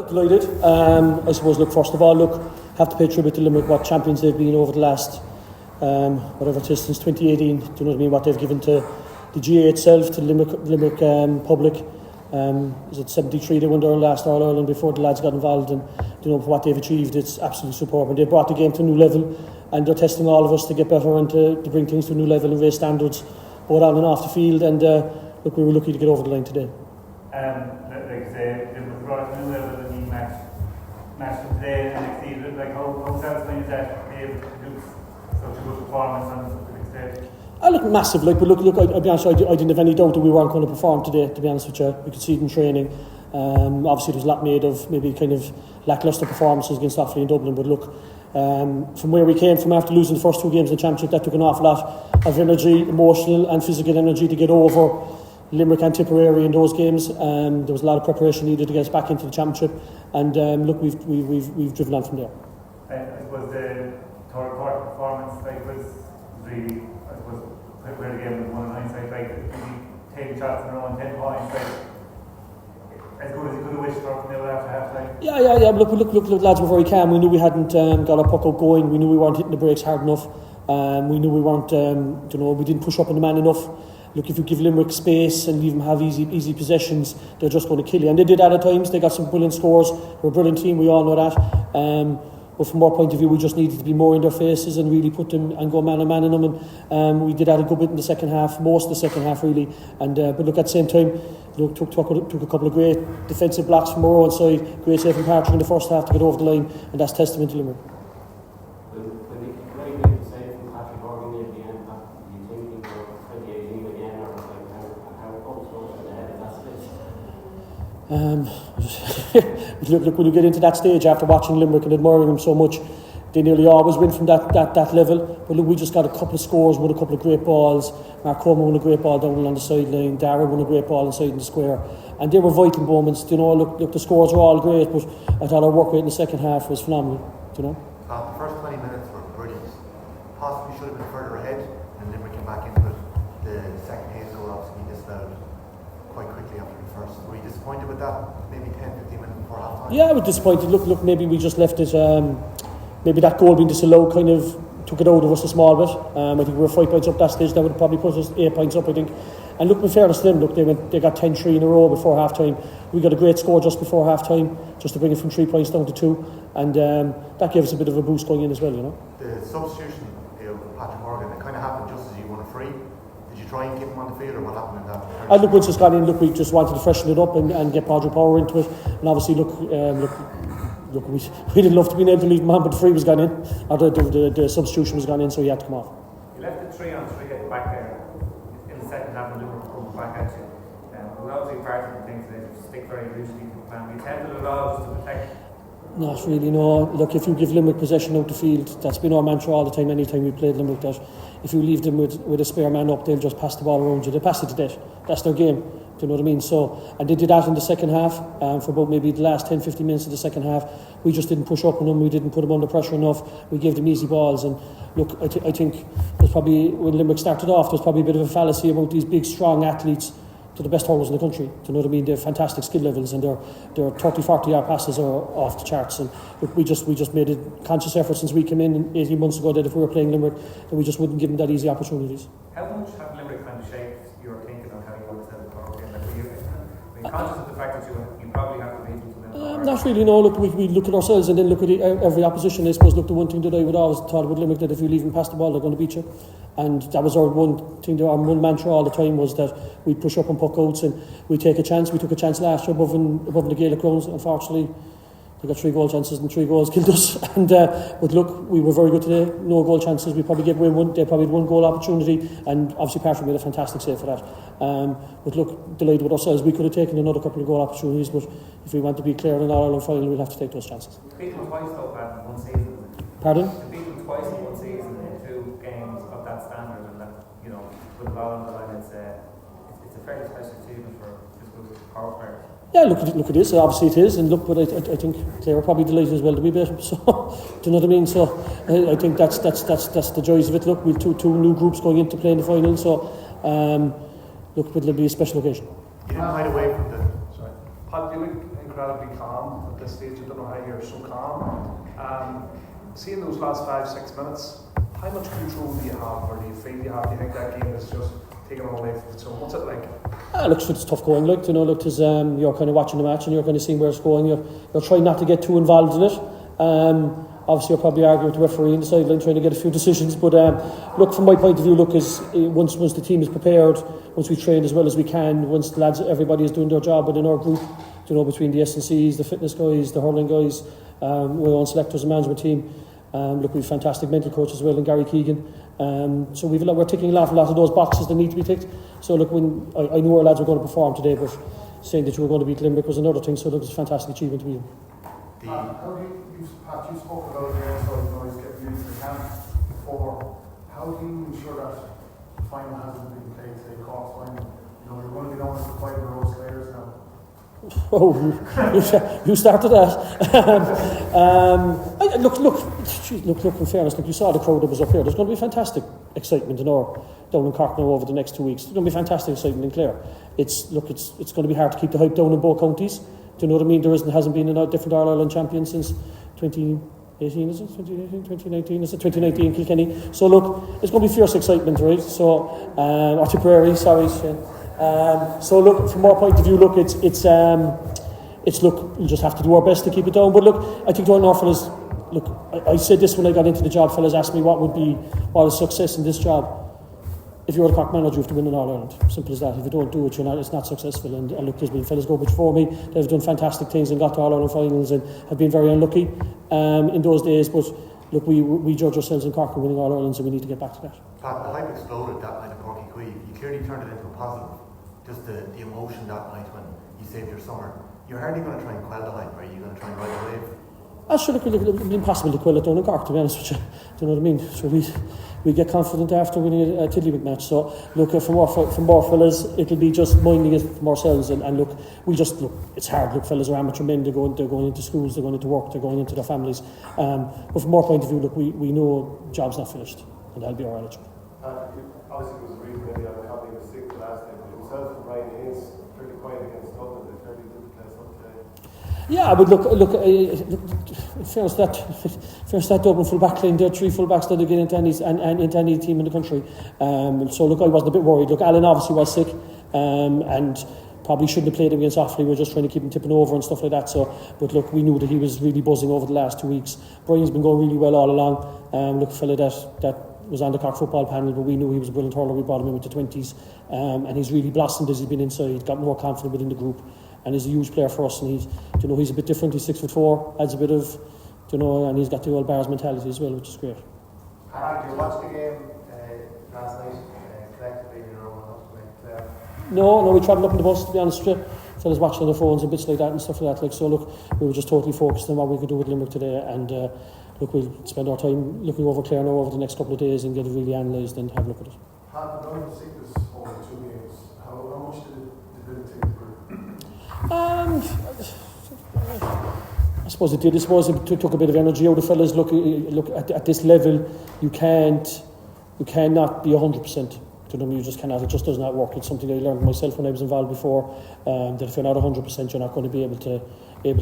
Look, delighted. I suppose, look, first of all, have to pay tribute to Limerick, what champions they've been over the last, whatever it is, since 2018. Do you know what I mean? What they've given to the GA itself, to Limerick public. Is it 73 they won their last AllIreland before the lads got involved, and you know what they've achieved, it's absolutely superb, and they brought the game to a new level, and they're testing all of us to get better and to bring things to a new level and raise standards both on and off the field, and look, we were lucky to get over the line today. Like I say, it was brought to a new level in the match today and next season. Like how satisfying is that to be able to produce such a good performance on such a big stage? Look, massive, but look, I'll be honest, I didn't have any doubt that we weren't going to perform today, to be honest with you. We could see it in training. Obviously there was a lot made of maybe kind of lacklustre performances against Offaly and Dublin, but look, from where we came from after losing the first two games in the Championship, that took an awful lot of energy, emotional and physical energy to get over Limerick and Tipperary in those games. There was a lot of preparation needed to get us back into the Championship, and look, we've driven on from there. I suppose the third quarter performance was really, I suppose, where the game was won in hindsight, like really taking shots in a row and 10 points, like as good as you could have wished for from the after half time. Yeah. Look, lads were very calm. We knew we hadn't got our puck out going. We knew we weren't hitting the brakes hard enough. We knew we weren't, we didn't push up on the man enough. Look, if you give Limerick space and leave them have easy possessions, they're just going to kill you. And they did that at times. They got some brilliant scores. They're a brilliant team, we all know that. But from our point of view, we just needed to be more in their faces and really put them and go man on man in them. And we did that a good bit in the second half, most of the second half really. And but look, at the same time, look, took a couple of great defensive blocks from our own side, great save from Partridge in the first half to get over the line, and that's testament to Limerick. Look, when you get into that stage after watching Limerick and admiring them so much, they nearly always win from that level. But look, we just got a couple of scores, won a couple of great balls. Mark Coleman won a great ball down along the sideline. Darragh won a great ball inside in the square, and they were vital moments. You know, look, the scores were all great, but I thought our work rate in the second half was phenomenal. You know, the first 20 minutes were brilliant. Possibly should have been further ahead, and Limerick came back into it. The second Hayes goal obviously disallowed quite quickly after the first. Were you disappointed with that? Maybe 10-15 minutes before half time? Yeah, I was disappointed. Look, maybe we just left it. Maybe that goal being disallowed kind of took it out of us a small bit. I think we were 5 points up that stage. That would probably put us 8 points up, I think. And look, in fairness to them, look, they got 10-3 in a row before half time. We got a great score just before half time, just to bring it from 3 points down to 2, and that gave us a bit of a boost going in as well. You know, the substitution of Patrick Morgan, it kind of happened just as you won a free. Did you try and keep him on the field, or what happened in that? Look, once it's gone in, look, we just wanted to freshen it up and get Padraig Power into it. And obviously, look, we didn't love to be able to leave him on, but the free was gone in, or the substitution was gone in, so he had to come off. You left the 3-on-3 at the back there in the second half, and Liverpool back at you. Well, obviously part of the things they stick very loosely to the plan. We attempted it all just to protect. Not really, no. Look, if you give Limerick possession out the field, that's been our mantra all the time, anytime we played Limerick, that if you leave them with a spare man up, they'll just pass the ball around you. They pass it to death. That's their game. Do you know what I mean? So, and they did that in the second half, for about maybe the last 10-15 minutes of the second half. We just didn't push up on them, we didn't put them under pressure enough, we gave them easy balls. And look, I think there's probably, when Limerick started off, there's probably a bit of a fallacy about these big strong athletes. To the best hurlers in the country. Do you know what I mean? They're fantastic skill levels, and their 30-40 yard passes are off the charts. And look, we just made a conscious effort since we came in 18 months ago that if we were playing Limerick, that we just wouldn't give them that easy opportunities. How much have Limerick kind of shaped your thinking on how you want to set the Cork game? Like, are you conscious of the fact that you probably have to beat them to them? Not really, no. Look, we look at ourselves and then look at every opposition. I suppose, look, the one thing that I would always thought about Limerick, that if you leave them past the ball, they're going to beat you. And that was our one thing, our one mantra all the time, was that we'd push up and puck outs and we'd take a chance. We took a chance last year above the Gaelic grounds. Unfortunately, they got 3 goal chances and 3 goals killed us. And but look, we were very good today. No goal chances. We probably gave away one. They probably had 1 goal opportunity, and obviously Partridge made a fantastic save for that. But look, delighted with ourselves. We could have taken another couple of goal opportunities, but if we want to be Clare in an All-Ireland final, we'll have to take those chances. Beat them twice though, Pat, in one season. Pardon? Beat them twice in one season in 2 games of that standard, and that, you know, with the ball on the line, it's a fairly special achievement for this group of power players. Yeah, look, it is. Obviously, it is, and look, but I think Clare are probably delighted as well to be better. So, do you know what I mean? So, I think that's the joys of it. Look, we've two new groups going into playing the final. So, look, but it'll be a special occasion. You didn't hide away from the. Sorry, Pat, you look incredibly calm. this stage. I don't know how you're so calm. Seeing those last 5-6 minutes, how much control do you have, or do you feel you have? Do you think that game is just taking all away from its own? What's it like? Look, it's tough going. Like, you know, look, you're kind of watching the match and you're kind of seeing where it's going. You're trying not to get too involved in it. Obviously, you're probably arguing with the referee in the sideline, trying to get a few decisions. But look, from my point of view, look, is once the team is prepared, once we train as well as we can, once the lads, everybody is doing their job within our group, you know, between the S&Cs, the fitness guys, the hurling guys, our own selectors and management team. Look, we've fantastic mental coach as well, and Gary Keegan. So we're ticking a lot of those boxes that need to be ticked. So look, when I knew our lads were going to perform today, but saying that you were going to beat Limerick was another thing. So look, it's a fantastic achievement to be. How do you spoke about the outside noise getting into the camp before. How do you ensure that the final hasn't been played, say Cork's final? You know, you're going to be known as the 5 in a row slayers now. Oh, you started that. Look, in fairness, look, you saw the crowd that was up here. There's going to be fantastic excitement down in Cork now over the next 2 weeks. There's going to be fantastic excitement in Clare. It's going to be hard to keep the hype down in both counties. Do you know what I mean? Hasn't been a different All-Ireland champion since 2018, is it? 2019, is it? 2019, Kilkenny. So look, it's going to be fierce excitement, right? So, or Tipperary, sorry, Shane. So look, from our point of view, look, it's look, we'll just have to do our best to keep it down. But look, I think to our North fellas, look, I said this when I got into the job. Fellas asked me what is success in this job. If you're the Cork manager, you have to win an All-Ireland. Simple as that. If you don't do it, it's not successful. And look, there's been fellas go before me. They've done fantastic things and got to All-Ireland finals and have been very unlucky in those days. But look, we judge ourselves in Cork for winning All-Irelands, and we need to get back to that. Pat, the hype exploded that night at Cork. You clearly turned it into a positive. Just the emotion that night when you saved your summer. You're hardly going to try and quell the hype, are you? Going to try and ride a wave? Look, it would be impossible to quell it down in Cork, to be honest with you. Do you know what I mean? So we get confident after winning a Tiddlywink match. So look, from more fellas, it'll be just minding it from ourselves. And look, it's hard. Look, fellas are amateur men. They're going into schools. They're going into work. They're going into their families. But from our point of view, look, we know job's not finished, and that'll be our attitude. Obviously, it was a reason maybe I probably was sick the last time, but himself and Ryan Hayes fairly quiet against Dublin. They fairly did play something today. Yeah, but look. Fairness that Dublin full back line, there are 3 full-backs that they get into any team in the country. So look, I wasn't a bit worried. Look, Alan obviously was sick, and probably shouldn't have played him against Offaly. We were just trying to keep him tipping over and stuff like that. So, but look, we knew that he was really buzzing over the last 2 weeks. Brian's been going really well all along. Look, a fella that was on the Cork football panel, but we knew he was a brilliant hurler. We brought him in with the 20s, and he's really blossomed as he's been inside. Got more confident within the group, and he's a huge player for us. And he's a bit different. He's 6'4", adds a bit of, and he's got the old Bars mentality as well, which is great. Did you watch the game last night collectively in your own house with Clare? No, we travelled up in the bus, to be honest with you. Fellas watching on their phones and bits like that and stuff like that. Like, so look, we were just totally focused on what we could do with Limerick today, and look, we'll spend our time looking over Clare now over the next couple of days and get it really analysed and have a look at it. Pat, knowing the sickness over 2 games, how much did it take the group? I suppose it did. I suppose it took a bit of energy out of fellas. Look at this level, you cannot be 100%. To them, you just cannot. It just does not work. It's something I learned myself when I was involved before. That if you're not 100%, you're not going to be able to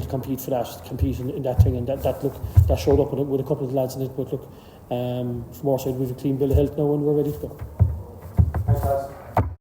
compete in that thing. And that showed up with a couple of the lads in it. But look, from our side, we have a clean bill of health now, and we're ready to go. Thanks,